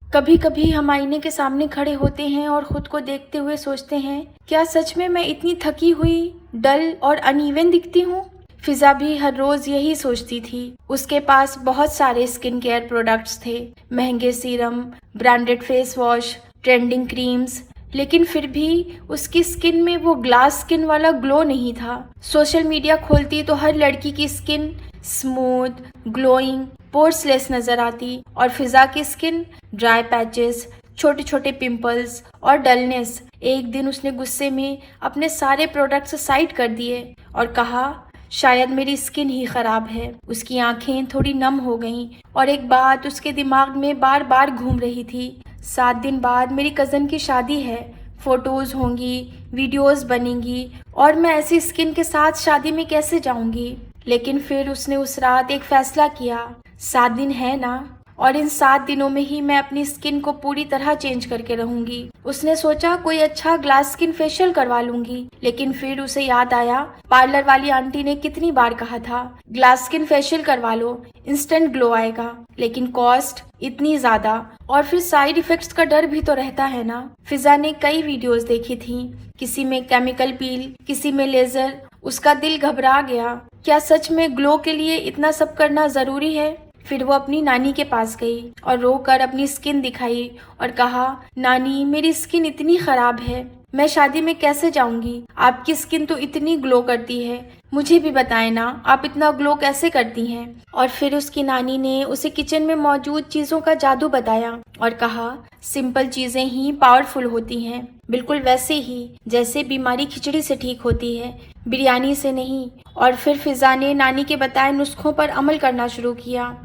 कभी कभी हम आईने के सामने खड़े होते हैं और खुद को देखते हुए सोचते हैं, क्या सच में मैं इतनी थकी हुई, डल और अनइवन दिखती हूँ। फिजा भी हर रोज यही सोचती थी। उसके पास बहुत सारे स्किन केयर प्रोडक्ट्स थे, महंगे serum, branded face wash, trending creams, लेकिन फिर भी उसकी स्किन में वो ग्लास स्किन वाला ग्लो नहीं था। सोशल मीडिया खोलती तो हर लड़की की स्किन स्मूथ, ग्लोइंग, पोर्सलेस नजर आती और फिजा की स्किन ड्राई पैचेस, छोटे छोटे पिंपल्स और डलनेस। एक दिन उसने गुस्से में अपने सारे प्रोडक्ट्स साइड कर दिए और कहा, शायद मेरी स्किन ही खराब है। उसकी आंखें थोड़ी नम हो गईं और एक बात उसके दिमाग में बार बार घूम रही थी, 7 दिन बाद मेरी कज़न की शादी है, फोटोज होंगी, वीडियोस बनेंगी और मैं ऐसी स्किन के साथ शादी में कैसे जाऊंगी। लेकिन फिर उसने उस रात एक फैसला किया, 7 दिन है ना, और इन 7 दिनों में ही मैं अपनी स्किन को पूरी तरह चेंज करके रहूंगी। उसने सोचा कोई अच्छा ग्लास स्किन फेशियल करवा लूंगी, लेकिन फिर उसे याद आया पार्लर वाली आंटी ने कितनी बार कहा था, ग्लास स्किन फेशियल करवा लो, इंस्टेंट ग्लो आएगा, लेकिन कॉस्ट इतनी ज्यादा और फिर साइड इफेक्ट्स का डर भी तो रहता है ना। फिजा ने कई वीडियोस देखी थी, किसी में केमिकल पील, किसी में लेजर। उसका दिल घबरा गया, क्या सच में ग्लो के लिए इतना सब करना जरूरी है। फिर वो अपनी नानी के पास गई और रोकर अपनी स्किन दिखाई और कहा, नानी मेरी स्किन इतनी खराब है, मैं शादी में कैसे जाऊंगी। आपकी स्किन तो इतनी ग्लो करती है, मुझे भी बताएं ना, आप इतना ग्लो कैसे करती हैं। और फिर उसकी नानी ने उसे किचन में मौजूद चीजों का जादू बताया और कहा, सिंपल चीजें ही पावरफुल होती हैं, बिल्कुल वैसे ही जैसे बीमारी खिचड़ी से ठीक होती है, बिरयानी से नहीं। और फिर फिजा ने नानी के बताए नुस्खों पर अमल करना शुरू किया।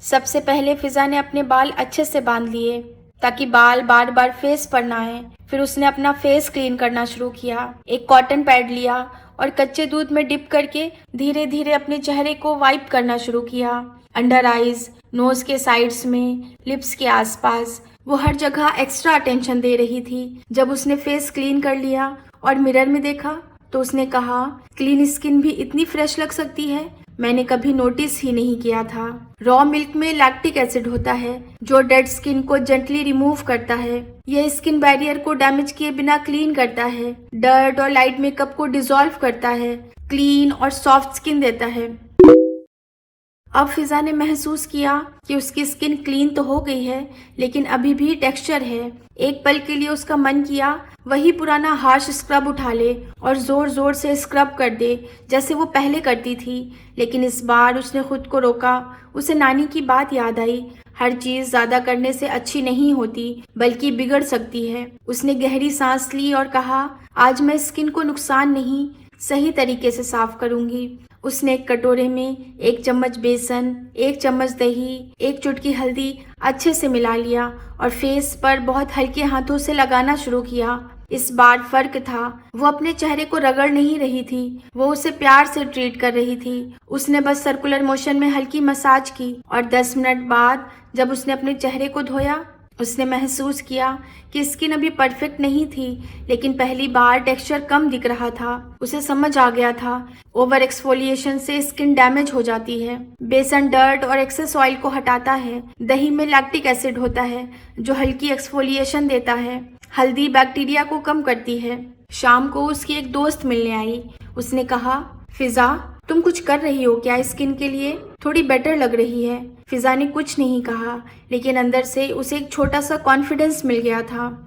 सबसे पहले फिजा ने अपने बाल अच्छे से बांध लिए ताकि बाल बार बार फेस पर ना आए। फिर उसने अपना फेस क्लीन करना शुरू किया। एक कॉटन पैड लिया और कच्चे दूध में डिप करके धीरे धीरे अपने चेहरे को वाइप करना शुरू किया। अंडर आईज, नोज के साइड्स में, लिप्स के आसपास, वो हर जगह एक्स्ट्रा अटेंशन दे रही थी। जब उसने फेस क्लीन कर लिया और मिरर में देखा तो उसने कहा, क्लीन स्किन भी इतनी फ्रेश लग सकती है, मैंने कभी नोटिस ही नहीं किया था। रॉ मिल्क में लैक्टिक एसिड होता है जो डेड स्किन को जेंटली रिमूव करता है। यह स्किन बैरियर को डैमेज किए बिना क्लीन करता है, डर्ट और लाइट मेकअप को डिसॉल्व करता है, क्लीन और सॉफ्ट स्किन देता है। अब फिजा ने महसूस किया कि उसकी स्किन क्लीन तो हो गई है, लेकिन अभी भी टेक्सचर है। एक पल के लिए उसका मन किया वही पुराना हार्श स्क्रब उठा ले और जोर जोर से स्क्रब कर दे जैसे वो पहले करती थी। लेकिन इस बार उसने खुद को रोका। उसे नानी की बात याद आई, हर चीज ज्यादा करने से अच्छी नहीं होती बल्कि बिगड़ सकती है। उसने गहरी सांस ली और कहा, आज मैं स्किन को नुकसान नहीं, सही तरीके से साफ करूंगी। उसने एक कटोरे में 1 चम्मच बेसन, 1 चम्मच दही, 1 चुटकी हल्दी अच्छे से मिला लिया और फेस पर बहुत हल्के हाथों से लगाना शुरू किया। इस बार फर्क था, वो अपने चेहरे को रगड़ नहीं रही थी, वो उसे प्यार से ट्रीट कर रही थी। उसने बस सर्कुलर मोशन में हल्की मसाज की और 10 मिनट बाद जब उसने अपने चेहरे को धोया, उसने महसूस किया कि स्किन अभी परफेक्ट नहीं थी, लेकिन पहली बार टेक्सचर कम दिख रहा था। उसे समझ आ गया था, ओवर एक्सफोलिएशन से स्किन डैमेज हो जाती है। बेसन डर्ट और एक्सेस ऑयल को हटाता है। दही में लैक्टिक एसिड होता है जो हल्की एक्सफोलिएशन देता है। हल्दी बैक्टीरिया को कम करती है। शाम को उसकी एक दोस्त मिलने आई। उसने कहा, फिजा तुम कुछ कर रही हो क्या स्किन के लिए? थोड़ी बेटर लग रही है। फिजा ने कुछ नहीं कहा, लेकिन अंदर से उसे एक छोटा सा कॉन्फिडेंस मिल गया था।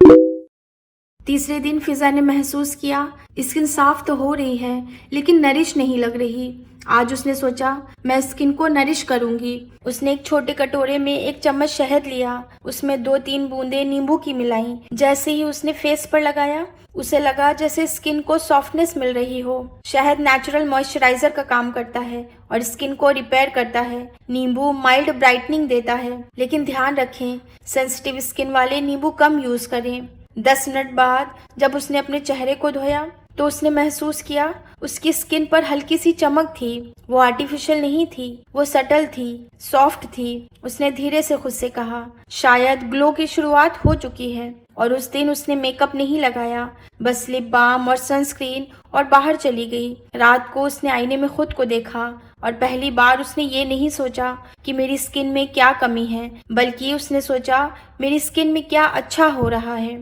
तीसरे दिन फिजा ने महसूस किया स्किन साफ तो हो रही है, लेकिन नरिश नहीं लग रही। आज उसने सोचा, मैं स्किन को नरिश करूंगी। उसने एक छोटे कटोरे में 1 चम्मच शहद लिया, उसमें 2-3 बूंदे नींबू की मिलाई। जैसे ही उसने फेस पर लगाया, उसे लगा जैसे स्किन को सॉफ्टनेस मिल रही हो। शहद नेचुरल मॉइस्चराइजर का काम करता है और स्किन को रिपेयर करता है। नींबू माइल्ड ब्राइटनिंग देता है, लेकिन ध्यान रखें, सेंसिटिव स्किन वाले नींबू कम यूज करें। 10 मिनट बाद जब उसने अपने चेहरे को धोया तो उसने महसूस किया उसकी स्किन पर हल्की सी चमक थी। वो आर्टिफिशियल नहीं थी, वो सटल थी, सॉफ्ट थी। उसने धीरे से खुद से कहा, शायद ग्लो की शुरुआत हो चुकी है। और उस दिन उसने मेकअप नहीं लगाया, बस लिप बाम और सनस्क्रीन, और बाहर चली गई। रात को उसने आईने में खुद को देखा और पहली बार उसने ये नहीं सोचा कि मेरी स्किन में क्या कमी है, बल्कि उसने सोचा मेरी स्किन में क्या अच्छा हो रहा है।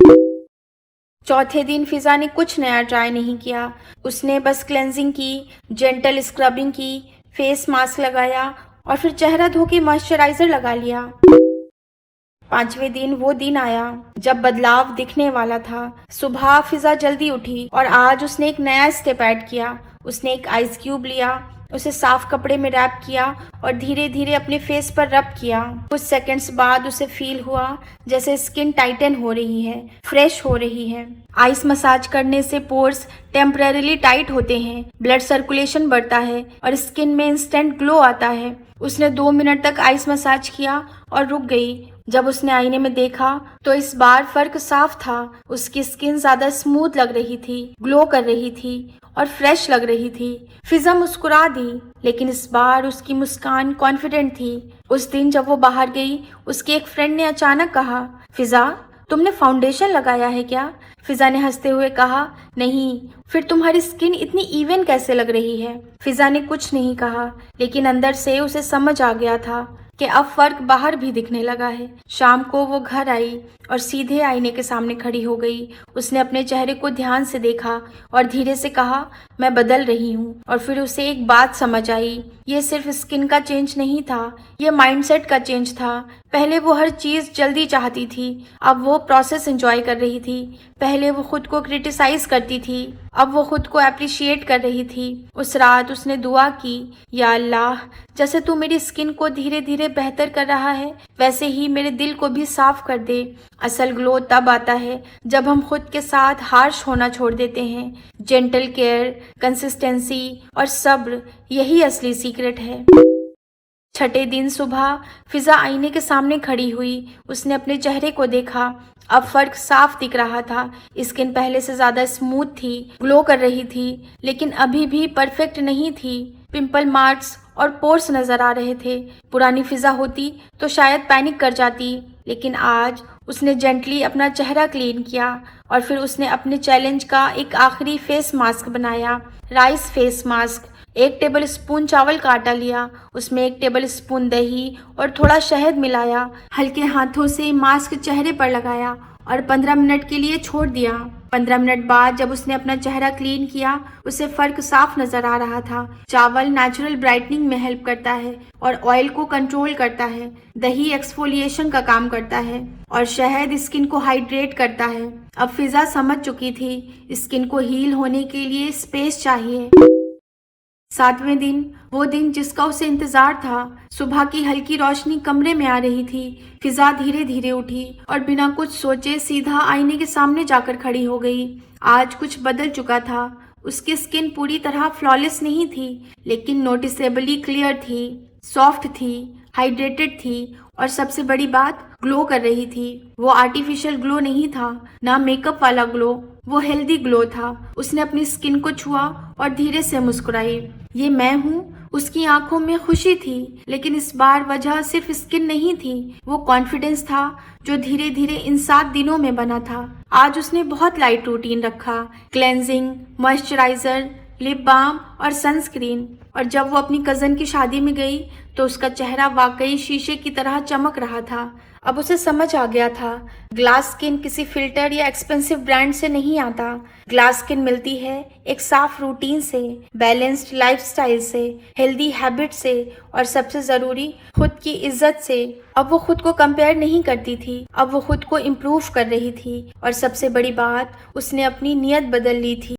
चौथे दिन फिजा ने कुछ नया ट्राई नहीं किया। उसने बस क्लेंजिंग की, जेंटल स्क्रबिंग की, फेस मास्क लगाया और फिर चेहरा धो के मॉइस्चराइजर लगा लिया। पांचवें दिन वो दिन आया जब बदलाव दिखने वाला था। सुबह फिजा जल्दी उठी और आज उसने एक नया स्टेप ऐड किया। उसने एक आइस क्यूब लिया, उसे साफ कपड़े में रैप किया और धीरे धीरे अपने फेस पर रब किया। कुछ सेकंड्स बाद उसे फील हुआ जैसे स्किन टाइटन हो रही है, फ्रेश हो रही है। आइस मसाज करने से पोर्स टेम्परेरीली टाइट होते हैं, ब्लड सर्कुलेशन बढ़ता है और स्किन में इंस्टेंट ग्लो आता है। उसने 2 मिनट तक आइस मसाज किया और रुक गई। जब उसने आईने में देखा तो इस बार फर्क साफ था। उसकी स्किन ज्यादा स्मूथ लग रही थी, ग्लो कर रही थी और फ्रेश लग रही थी। फिजा मुस्कुरा दी, लेकिन इस बार उसकी मुस्कान कॉन्फिडेंट थी। उस दिन जब वो बाहर गई, उसकी एक फ्रेंड ने अचानक कहा, फिजा तुमने फाउंडेशन लगाया है क्या? फिजा ने हंसते हुए कहा, नहीं। फिर तुम्हारी स्किन इतनी इवन कैसे लग रही है? फिजा ने कुछ नहीं कहा, लेकिन अंदर से उसे समझ आ गया था कि अब फर्क बाहर भी दिखने लगा है। शाम को वो घर आई और सीधे आईने के सामने खड़ी हो गई। उसने अपने चेहरे को ध्यान से देखा और धीरे से कहा, मैं बदल रही हूँ। और फिर उसे एक बात समझ आई, ये सिर्फ स्किन का चेंज नहीं था, ये माइंडसेट का चेंज था। पहले वो हर चीज़ जल्दी चाहती थी, अब वो प्रोसेस एंजॉय कर रही थी। पहले वो खुद को क्रिटिसाइज करती थी, अब वो खुद को अप्रिशिएट कर रही थी। उस रात उसने दुआ की, या अल्लाह, जैसे तू मेरी स्किन को धीरे धीरे बेहतर कर रहा है, वैसे ही मेरे दिल को भी साफ कर दे। असल ग्लो तब आता है जब हम खुद के साथ हार्श होना छोड़ देते हैं। जेंटल केयर, कंसिस्टेंसी और सब्र, यही असली सीक्रेट है। छठे दिन सुबह फिजा आईने के सामने खड़ी हुई। उसने अपने चेहरे को देखा। अब फर्क साफ दिख रहा था। स्किन पहले से ज्यादा स्मूथ थी, ग्लो कर रही थी, लेकिन अभी भी परफेक्ट नहीं थी। पिंपल मार्क्स और पोर्स नजर आ रहे थे। पुरानी फिजा होती तो शायद पैनिक कर जाती, लेकिन आज उसने जेंटली अपना चेहरा क्लीन किया और फिर उसने अपने चैलेंज का एक आखिरी फेस मास्क बनाया, rice face mask. 1 table spoon चावल का आटा लिया, उसमें 1 टेबल स्पून दही और थोड़ा शहद मिलाया। हल्के हाथों से मास्क चेहरे पर लगाया और 15 मिनट के लिए छोड़ दिया। 15 मिनट बाद जब उसने अपना चेहरा क्लीन किया, उसे फर्क साफ नजर आ रहा था। चावल नेचुरल ब्राइटनिंग में हेल्प करता है और ऑयल को कंट्रोल करता है। दही एक्सफोलिएशन का काम करता है और शहद स्किन को हाइड्रेट करता है। अब फिजा समझ चुकी थी, स्किन को हील होने के लिए स्पेस चाहिए। 7वें दिन, वो दिन जिसका उसे इंतजार था। सुबह की हल्की रोशनी कमरे में आ रही थी। फिजा धीरे धीरे उठी और बिना कुछ सोचे सीधा आईने के सामने जाकर खड़ी हो गई। आज कुछ बदल चुका था। उसकी स्किन पूरी तरह फ्लॉलेस नहीं थी, लेकिन नोटिसेबली क्लियर थी, सॉफ्ट थी, हाइड्रेटेड थी और सबसे बड़ी बात, ग्लो कर रही थी। वो आर्टिफिशियल ग्लो नहीं था, ना मेकअप वाला ग्लो, वो हेल्दी ग्लो था। उसने अपनी स्किन को छुआ और धीरे से मुस्कुराई। ये मैं हूँ। उसकी आंखों में खुशी थी, लेकिन इस बार वजह सिर्फ स्किन नहीं थी, वो कॉन्फिडेंस था जो धीरे धीरे इन 7 दिनों में बना था। आज उसने बहुत लाइट रूटीन रखा, क्लेंजिंग, मॉइस्चराइजर, लिप बाम और सनस्क्रीन। और जब वो अपनी कजन की शादी में गई तो उसका चेहरा वाकई शीशे की तरह चमक रहा था। अब उसे समझ आ गया था, ग्लास स्किन किसी फिल्टर या एक्सपेंसिव ब्रांड से नहीं आता। ग्लास स्किन मिलती है एक साफ रूटीन से, बैलेंस्ड लाइफस्टाइल से, हेल्दी हैबिट से और सबसे ज़रूरी खुद की इज्जत से। अब वो खुद को कंपेयर नहीं करती थी, अब वो खुद को इम्प्रूव कर रही थी और सबसे बड़ी बात, उसने अपनी नीयत बदल ली थी।